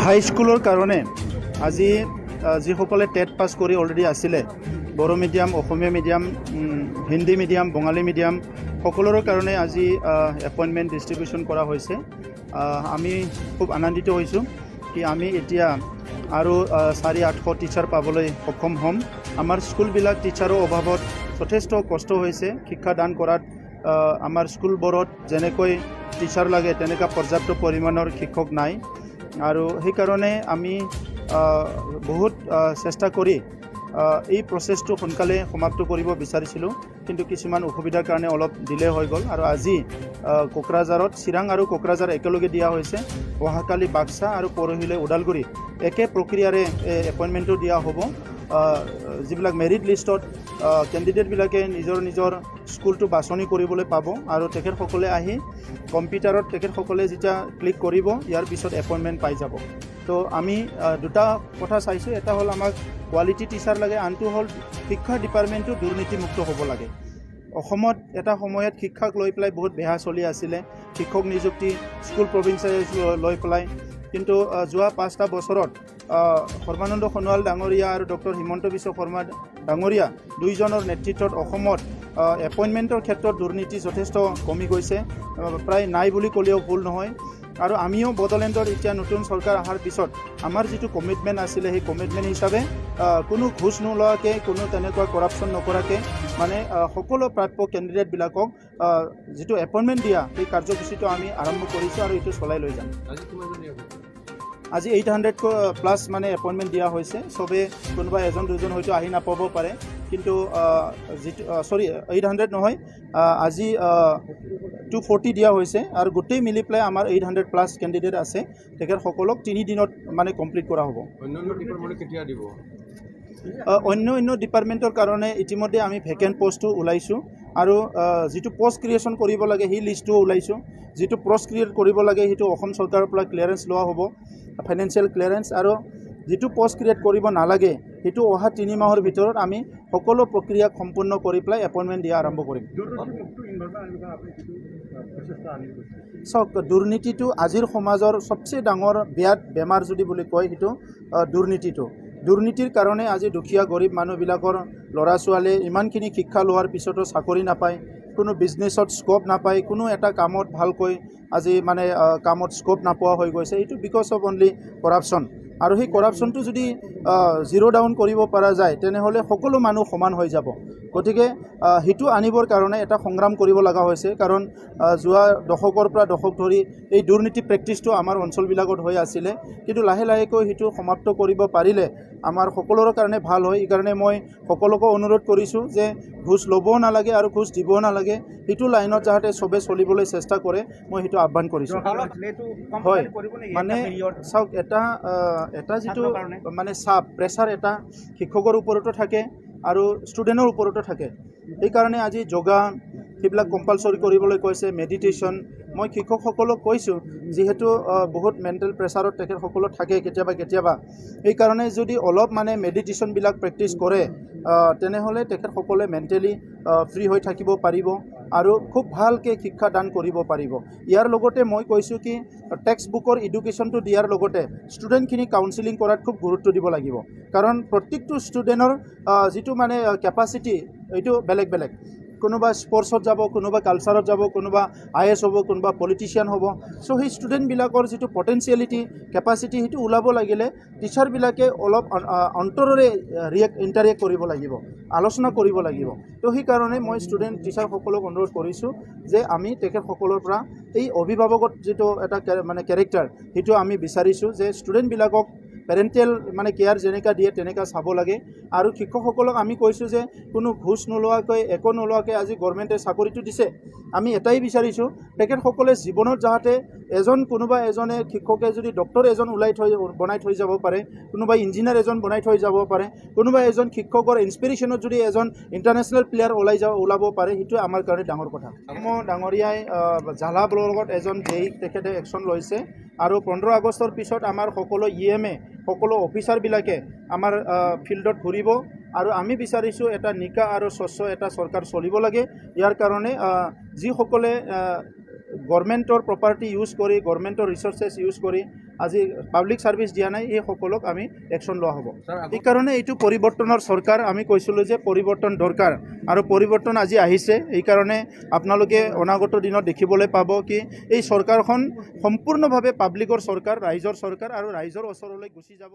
হাই স্কুলৰ কাৰণে আজি যিসকলে টেট পাছ কৰি অলৰেডি আছিলে বড়ো মিডিয়াম, অসমীয়া মিডিয়াম, হিন্দী মিডিয়াম, বঙালী মিডিয়াম সকলোৰে কাৰণে আজি এপইণ্টমেণ্ট ডিষ্ট্ৰিবিউশ্যন কৰা হৈছে। আমি খুব আনন্দিত হৈছোঁ কি আমি এতিয়া আৰু 400-800 টিচাৰ পাবলৈ সক্ষম হ'ম। আমাৰ স্কুলবিলাক টিচাৰৰ অভাৱত যথেষ্ট কষ্ট হৈছে। শিক্ষাদান কৰাত আমাৰ স্কুলবোৰত যেনেকৈ টিচাৰ লাগে তেনেকুৱা পৰ্যাপ্ত পৰিমাণৰ শিক্ষক নাই, আৰু সেইকাৰণে আমি বহুত চেষ্টা কৰি এই প্ৰচেছটো সোনকালে সমাপ্ত কৰিব বিচাৰিছিলোঁ, কিন্তু কিছুমান অসুবিধাৰ কাৰণে অলপ ডিলে হৈ গ'ল। আৰু আজি কোকৰাঝাৰত, চিৰাং আৰু কোকৰাঝাৰ একেলগে দিয়া হৈছে। অহাকালি বাক্সা আৰু পৰহিলৈ ওদালগুৰি একে প্ৰক্ৰিয়াৰে এপইণ্টমেণ্টটো দিয়া হ'ব। যিবিলাক মেৰিট লিষ্টত কেণ্ডিডেটবিলাকে নিজৰ স্কুলটো বাছনি কৰিবলৈ পাব, আৰু তেখেতসকলে আহি কম্পিউটাৰত তেখেতসকলে যেতিয়া ক্লিক কৰিব ইয়াৰ পিছত এপইণ্টমেণ্ট পাই যাব। তো আমি দুটা কথা চাইছোঁ, এটা হ'ল আমাক কোৱালিটি টিচাৰ লাগে, আনটো হ'ল শিক্ষা ডিপাৰ্টমেণ্টটো দুৰ্নীতিমুক্ত হ'ব লাগে। অসমত এটা সময়ত শিক্ষাক লৈ পেলাই বহুত বেয়া চলি আছিলে, শিক্ষক নিযুক্তি স্কুল প্ৰভিঞ্চাইজ লৈ পেলাই, কিন্তু যোৱা 5টা বছৰত সৰ্বানন্দ সোণোৱাল ডাঙৰীয়া আৰু ডক্টৰ হিমন্ত বিশ্ব শৰ্মা ডাঙৰীয়া দুইজনৰ নেতৃত্বত অসমত এপইণ্টমেণ্টৰ ক্ষেত্ৰত দুৰ্নীতি যথেষ্ট কমি গৈছে, প্ৰায় নাই বুলি ক'লেও ভুল নহয়। আৰু আমিও বড়োলেণ্ডৰ এতিয়া নতুন চৰকাৰ অহাৰ পিছত আমাৰ যিটো কমিটমেণ্ট আছিলে সেই কমিটমেণ্ট হিচাপে কোনো ঘোষ নোলোৱাকৈ, কোনো তেনেকুৱা কৰাপশ্যন নকৰাকৈ মানে সকলো প্ৰাপ্য কেণ্ডিডেটবিলাকক যিটো এপইণ্টমেণ্ট দিয়া সেই কাৰ্যসূচীটো আমি আৰম্ভ কৰিছোঁ আৰু এইটো চলাই লৈ যাম। আজি 800+ মানে এপইণ্টমেণ্ট দিয়া হৈছে। চবে কোনোবা এজন দুজন হয়তো আহি নাপাব পাৰে, কিন্তু যিটো 800 নহয়, আজি 240 দিয়া হৈছে, আৰু গোটেই মিলি পেলাই আমাৰ 800+ কেণ্ডিডেট আছে। তেখেতসকলক 3 দিনত মানে কমপ্লিট কৰা হ'ব। অন্য ডিপাৰ্টমেণ্টৰ কাৰণে ইতিমধ্যে আমি ভেকেণ্ট পষ্টটো ওলাইছোঁ, আৰু যিটো পষ্ট ক্ৰিয়েশ্যন কৰিব লাগে সেই লিষ্টটো ওলাইছোঁ। যিটো পষ্ট ক্ৰিয়েট কৰিব লাগে সেইটো অসম চৰকাৰৰ পৰা ক্লিয়াৰেঞ্চ লোৱা হ'ব, ফাইনেন্সিয়েল ক্লিয়াৰেঞ্চ, আৰু যিটো পষ্ট ক্ৰিয়েট কৰিব নালাগে সেইটো অহা 3 মাহৰ ভিতৰত আমি সকলো প্ৰক্ৰিয়া সম্পূৰ্ণ কৰি পেলাই এপইণ্টমেণ্ট দিয়া আৰম্ভ কৰিম। চাওক, দুৰ্নীতিটো আজিৰ সমাজৰ চবচে ডাঙৰ বেয়া বেমাৰ যদি বুলি কয় সেইটো দুৰ্নীতিটো। দুৰ্নীতিৰ কাৰণে আজি দুখীয়া গৰীব মানুহবিলাকৰ ল'ৰা ছোৱালীয়ে ইমানখিনি শিক্ষা লোৱাৰ পিছতো চাকৰি নাপায়, কোনো বিজনেছত স্ক'প নাপায়, কোনো এটা কামত ভালকৈ আজি মানে কামত স্ক'প নোপোৱা হৈ গৈছে। এইটো বিকজ অফ অনলি কৰাপশ্যন। আৰু সেই কৰাপশ্যনটো যদি জিৰ' ডাউন কৰিব পৰা যায় তেনেহ'লে সকলো মানুহ সমান হৈ যাব। গতিকে সেইটো আনিবৰ কাৰণে এটা সংগ্ৰাম কৰিব লগা হৈছে, কাৰণ যোৱা দশকৰ পৰা দশক ধৰি এই দুৰ্নীতি প্ৰেক্টিছটো আমাৰ অঞ্চলবিলাকত হৈ আছিলে, কিন্তু লাহে লাহেকৈ সেইটো সমাপ্ত কৰিব পাৰিলে আমাৰ সকলোৰে কাৰণে ভাল হয়। এইকাৰণে মই সকলোকে অনুৰোধ কৰিছোঁ যে ঘোষ ল'বও নালাগে আৰু ঘোষ দিবও নালাগে, সেইটো লাইনত যাতে চবে চলিবলৈ চেষ্টা কৰে, মই সেইটো আহ্বান কৰিছোঁ। হয়, মানে চাওক, এটা যিটো মানে চাপ প্ৰেছাৰ এটা শিক্ষকৰ ওপৰতো থাকে আৰু ষ্টুডেণ্টৰ ওপৰতো থাকে। সেইকাৰণে আজি যোগা সেইবিলাক কম্পালচৰি কৰিবলৈ কৈছে, মেডিটেশ্যন। মই শিক্ষকসকলক কৈছোঁ, যিহেতু বহুত মেণ্টেল প্ৰেছাৰত তেখেতসকলো থাকে কেতিয়াবা, সেইকাৰণে যদি অলপ মানে মেডিটেশ্যনবিলাক প্ৰেক্টিছ কৰে তেনেহ'লে তেখেতসকলে মেণ্টেলি ফ্ৰী হৈ থাকিব পাৰিব আৰু খুব ভালকৈ শিক্ষাদান কৰিব পাৰিব। ইয়াৰ লগতে মই কৈছোঁ কি টেক্সট বুকৰ এডুকেশ্যনটো দিয়াৰ লগতে ষ্টুডেণ্টখিনি কাউন্সিলিং কৰাত খুব গুৰুত্ব দিব লাগিব, কাৰণ প্ৰত্যেকটো ষ্টুডেণ্টৰ যিটো মানে কেপাচিটি এইটো বেলেগ বেলেগ। কোনোবা স্পৰ্টছত যাব, কোনোবা কালচাৰত যাব, কোনোবা IAS হ'ব, কোনোবা পলিটিচিয়ান হ'ব। চ' সেই ষ্টুডেণ্টবিলাকৰ যিটো পটেঞ্চিয়েলিটি, কেপাচিটি সেইটো ওলাব লাগিলে টিচাৰবিলাকে অলপ অন্তৰেৰে ইণ্টাৰেক্ট কৰিব লাগিব, আলোচনা কৰিব লাগিব। তো সেইকাৰণে মই টিচাৰসকলক অনুৰোধ কৰিছোঁ যে আমি তেখেতসকলৰ পৰা এই অভিভাৱকত যিটো এটা মানে কেৰেক্টাৰ সেইটো আমি বিচাৰিছোঁ, যে ষ্টুডেণ্টবিলাকক পেৰেণ্টেল মানে কেয়াৰ যেনেকৈ দিয়ে তেনেকৈ চাব লাগে। আৰু শিক্ষকসকলক আমি কৈছোঁ যে কোনো ঘোষ নোলোৱাকৈ, একো নোলোৱাকৈ আজি গভৰ্ণমেণ্টে চাকৰিটো দিছে, আমি এটাই বিচাৰিছোঁ তেখেতসকলে জীৱনত যাতে কোনোবা এজনে শিক্ষকে যদি ডক্টৰ এজন বনাই থৈ যাব পাৰে, কোনোবা ইঞ্জিনিয়াৰ এজন বনাই থৈ যাব পাৰে, কোনোবা এজন শিক্ষকৰ ইনস্পিৰেশ্যনত যদি এজন ইণ্টাৰনেশ্যনেল প্লেয়াৰ ওলাব পাৰে, সেইটোৱে আমাৰ কাৰণে ডাঙৰ কথা। ডাঙৰীয়াই ঝালা ব্লকত এজন তেখেতে একশ্যন লৈছে, আৰু 15 আগষ্টৰ পিছত আমাৰ সকলো EMA সকলো অফিচাৰবিলাকে আমাৰ ফিল্ডত ঘূৰিব, আৰু আমি বিচাৰিছোঁ এটা নিকা আৰু স্বচ্ছ এটা চৰকাৰ চলিব লাগে। ইয়াৰ কাৰণে যিসকলে গভৰ্ণমেণ্টৰ প্ৰপাৰ্টি ইউজ কৰি, গভৰ্ণমেণ্টৰ ৰিচোৰ্চেছ ইউজ কৰি আজি পাব্লিক ছাৰ্ভিচ দিয়া নাই এই সকলক আমি একশ্যন লোৱা হ'ব সেইকাৰণে এইটো পৰিৱৰ্তনৰ চৰকাৰ আমি কৈছিলোঁ যে পৰিৱৰ্তন দৰকাৰ আৰু পৰিৱৰ্তন আজি আহিছে এইকাৰণে আপোনালোকে অনাগত দিনত দেখিবলৈ পাব কি এই চৰকাৰখন সম্পূৰ্ণভাৱে পাব্লিকৰ চৰকাৰ ৰাইজৰ চৰকাৰ আৰু ৰাইজৰ ওচৰলৈ গুচি যাব